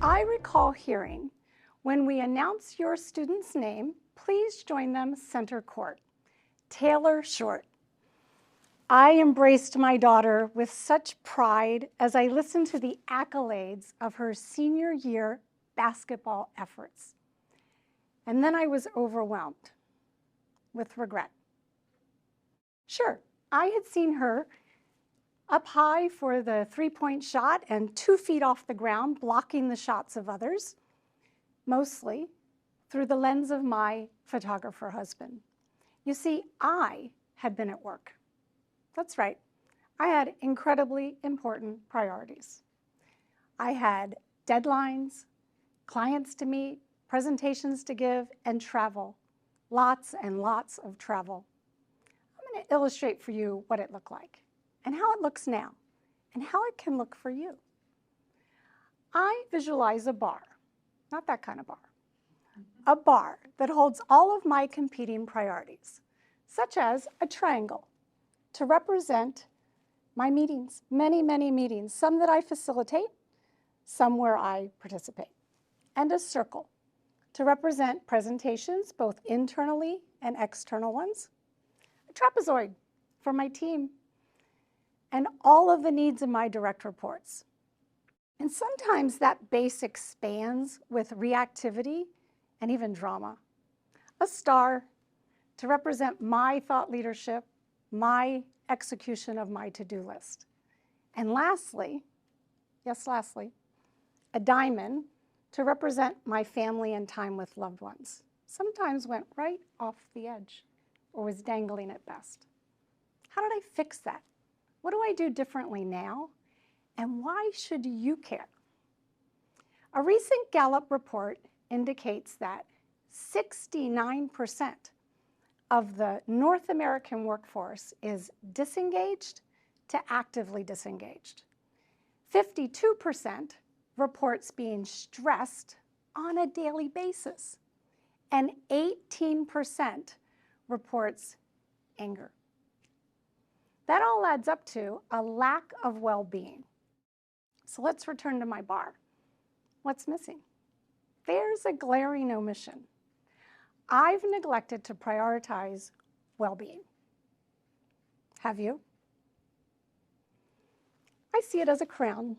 I recall hearing, when we announce your student's name, please join them center court. Taylor Short. I embraced my daughter with such pride as I listened to the accolades of her senior year basketball efforts. And then I was overwhelmed with regret. Sure, I had seen her up high for the three-point shot and 2 feet off the ground, blocking the shots of others, mostly through the lens of my photographer husband. You see, I had been at work. That's right. I had incredibly important priorities. I had deadlines, clients to meet, presentations to give, and travel. Lots and lots of travel. I'm going to illustrate for you what it looked like, and how it looks now, and how it can look for you. I visualize a bar, not that kind of bar, a bar that holds all of my competing priorities, such as a triangle, to represent my meetings, many, many meetings, some that I facilitate, some where I participate, and a circle to represent presentations, both internally and external ones, a trapezoid for my team, and all of the needs of my direct reports. And sometimes that base expands with reactivity and even drama. A star to represent my thought leadership, my execution of my to-do list. And lastly, yes, lastly, a diamond to represent my family and time with loved ones. Sometimes went right off the edge or was dangling at best. How did I fix that? What do I do differently now? And why should you care? A recent Gallup report indicates that 69% of the North American workforce is disengaged to actively disengaged. 52% reports being stressed on a daily basis, and 18% reports anger. That all adds up to a lack of well-being. So let's return to my bar. What's missing? There's a glaring omission. I've neglected to prioritize well-being. Have you? I see it as a crown.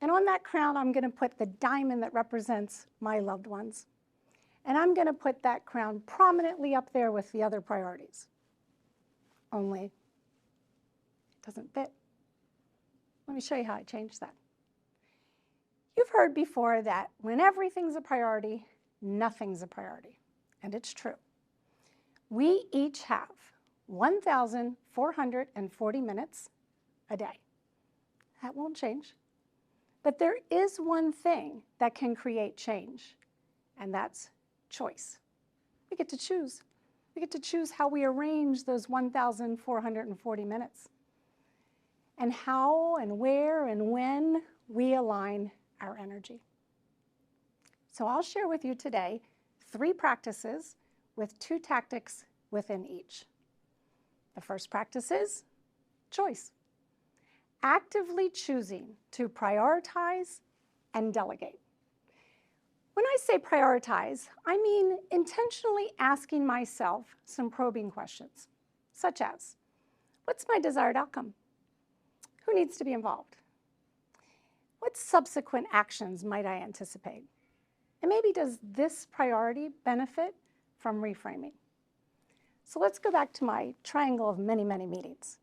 And on that crown, I'm going to put the diamond that represents my loved ones. And I'm going to put that crown prominently up there with the other priorities. Only it doesn't fit. Let me show you how I changed that. You've heard before that when everything's a priority, nothing's a priority. And it's true. We each have 1,440 minutes a day. That won't change. But there is one thing that can create change, and that's choice. We get to choose. We get to choose how we arrange those 1,440 minutes, and how and where and when we align our energy. So I'll share with you today 3 practices with 2 tactics within each. The first practice is choice. Actively choosing to prioritize and delegate. When I say prioritize, I mean intentionally asking myself some probing questions, such as, what's my desired outcome? Who needs to be involved? What subsequent actions might I anticipate? And maybe does this priority benefit from reframing? So let's go back to my triangle of many, many meetings.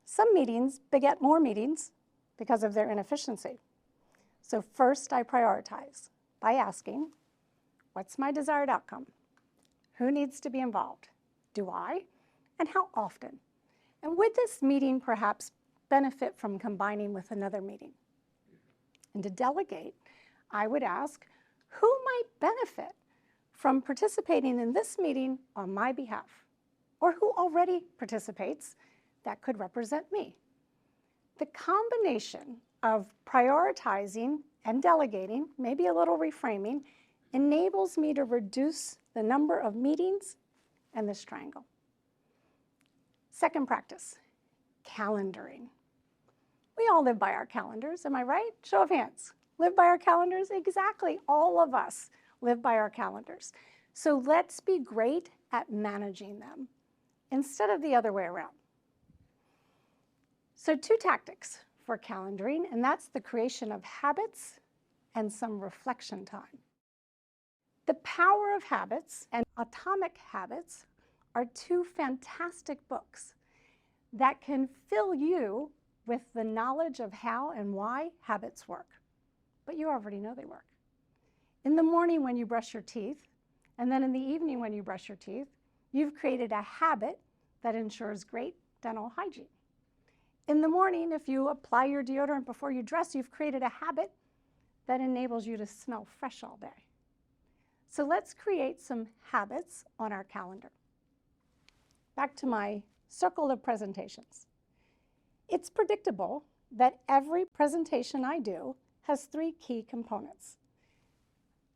Some meetings beget more meetings because of their inefficiency. So first I prioritize by asking, what's my desired outcome? Who needs to be involved? Do I? And how often? And would this meeting perhaps benefit from combining with another meeting? And to delegate, I would ask, who might benefit from participating in this meeting on my behalf? Or who already participates that could represent me? The combination of prioritizing and delegating, maybe a little reframing, enables me to reduce the number of meetings and this triangle. Second practice, calendaring. We all live by our calendars, am I right? Show of hands. live by our calendars? Exactly, all of us live by our calendars. So let's be great at managing them instead of the other way around. So 2 tactics for calendaring, and that's the creation of habits and some reflection time. The Power of Habits and Atomic Habits are 2 fantastic books that can fill you with the knowledge of how and why habits work. But you already know they work. In the morning when you brush your teeth, and then in the evening when you brush your teeth, you've created a habit that ensures great dental hygiene. In the morning, if you apply your deodorant before you dress, you've created a habit that enables you to smell fresh all day. So let's create some habits on our calendar. Back to my circle of presentations. It's predictable that every presentation I do has 3 key components: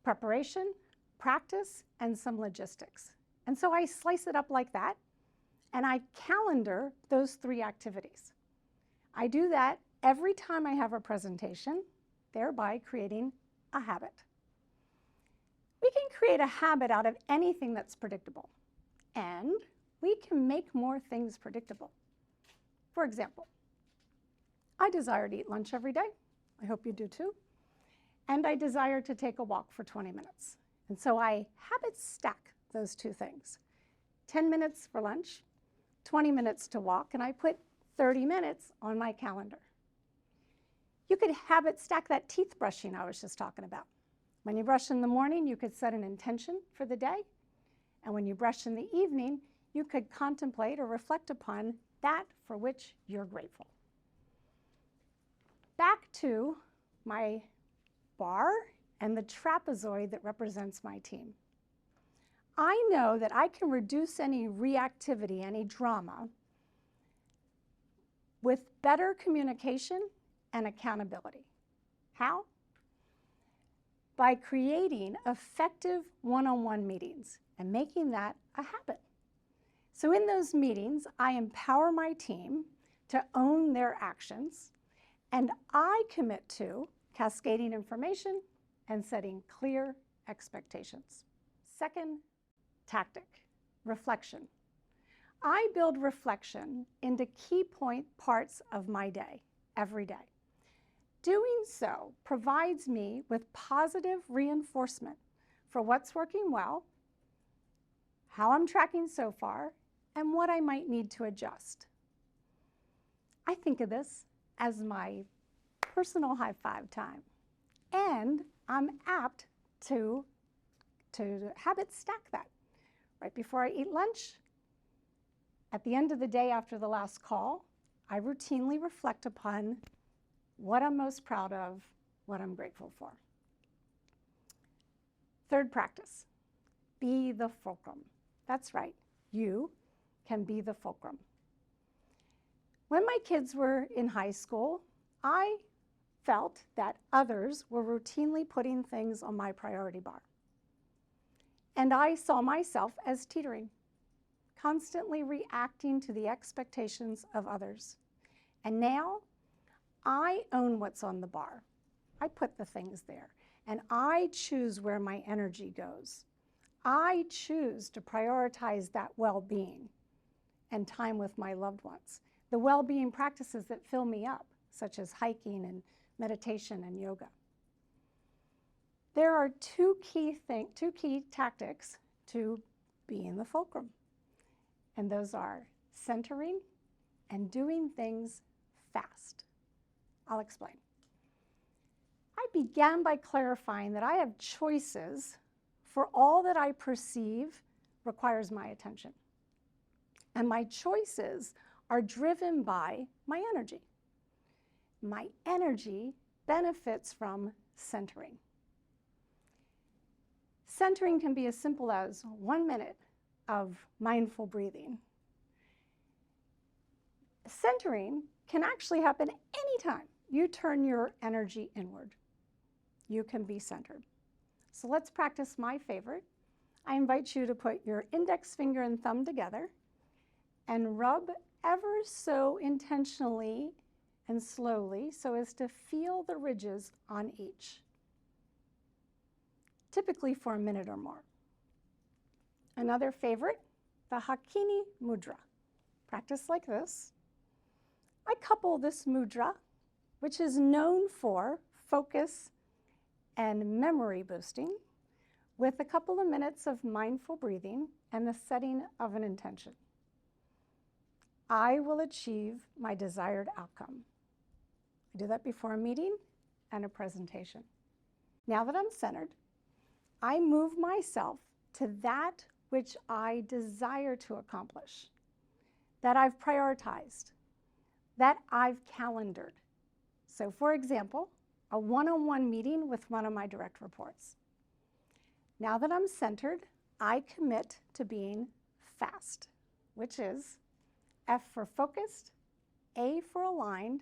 preparation, practice, and some logistics. And so I slice it up like that, and I calendar those 3 activities. I do that every time I have a presentation, thereby creating a habit. We can create a habit out of anything that's predictable, and we can make more things predictable. For example, I desire to eat lunch every day. I hope you do too. And I desire to take a walk for 20 minutes. And so I habit stack those 2 things. 10 minutes for lunch, 20 minutes to walk, and I put 30 minutes on my calendar. You could habit stack that teeth brushing I was just talking about. When you brush in the morning, you could set an intention for the day. And when you brush in the evening, you could contemplate or reflect upon that for which you're grateful. Back to my bar and the trapezoid that represents my team. I know that I can reduce any reactivity, any drama, with better communication and accountability. How? By creating effective one-on-one meetings and making that a habit. So in those meetings, I empower my team to own their actions, and I commit to cascading information and setting clear expectations. Second tactic, reflection. I build reflection into key parts of my day, every day. Doing so provides me with positive reinforcement for what's working well, how I'm tracking so far, and what I might need to adjust. I think of this as my personal high five time, and I'm apt to habit stack that. Right before I eat lunch, at the end of the day after the last call, I routinely reflect upon what I'm most proud of, what I'm grateful for. Third practice, be the fulcrum. That's right, you can be the fulcrum. When my kids were in high school, I felt that others were routinely putting things on my priority bar. And I saw myself as teetering, constantly reacting to the expectations of others. And now, I own what's on the bar. I put the things there, and I choose where my energy goes. I choose to prioritize that well-being and time with my loved ones, the well-being practices that fill me up, such as hiking and meditation and yoga. There are two key tactics to being the fulcrum, and those are centering and doing things fast. I'll explain. I began by clarifying that I have choices for all that I perceive requires my attention. And my choices are driven by my energy. My energy benefits from centering. Centering can be as simple as 1 minute of mindful breathing. Centering can actually happen anytime you turn your energy inward. You can be centered. So let's practice my favorite. I invite you to put your index finger and thumb together and rub ever so intentionally and slowly so as to feel the ridges on each, typically for a minute or more. Another favorite, the Hakini Mudra. Practice like this. I couple this mudra, which is known for focus and memory boosting, with a couple of minutes of mindful breathing and the setting of an intention. I will achieve my desired outcome. I do that before a meeting and a presentation. Now that I'm centered, I move myself to that which I desire to accomplish, that I've prioritized, that I've calendared. So for example, a one-on-one meeting with one of my direct reports. Now that I'm centered, I commit to being fast, which is F for focused, A for aligned,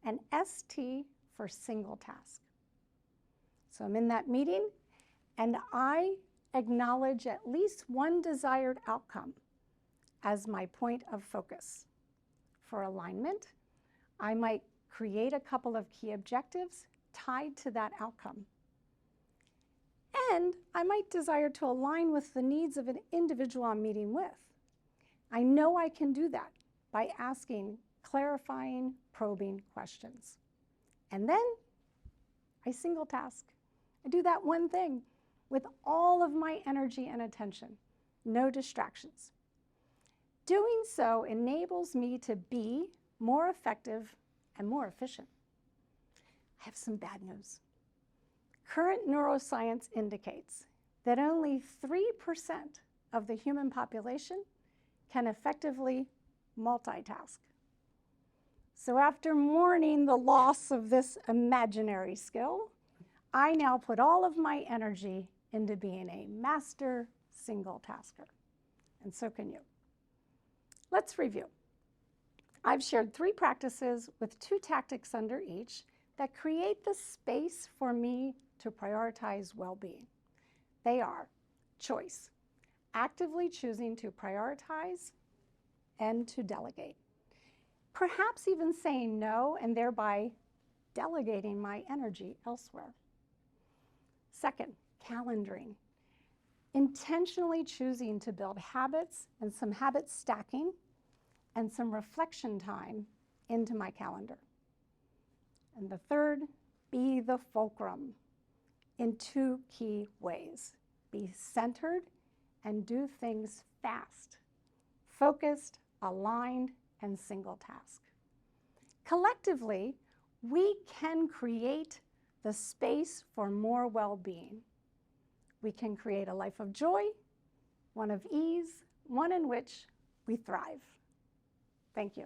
and ST for single task. So I'm in that meeting and I acknowledge at least one desired outcome as my point of focus. For alignment, I might create a couple of key objectives tied to that outcome. And I might desire to align with the needs of an individual I'm meeting with. I know I can do that by asking clarifying, probing questions. And then I single task. I do that one thing with all of my energy and attention, no distractions. Doing so enables me to be more effective and more efficient. I have some bad news. Current neuroscience indicates that only 3% of the human population can effectively multitask. So after mourning the loss of this imaginary skill, I now put all of my energy into being a master single tasker. And so can you. Let's review. I've shared 3 practices with 2 tactics under each that create the space for me to prioritize well-being. They are choice, actively choosing to prioritize and to delegate. Perhaps even saying no and thereby delegating my energy elsewhere. Second, calendaring. Intentionally choosing to build habits and some habit stacking and some reflection time into my calendar. And the third, be the fulcrum in 2 key ways. Be centered and do things fast, focused, aligned, and single task. Collectively, we can create the space for more well-being. We can create a life of joy, one of ease, one in which we thrive. Thank you.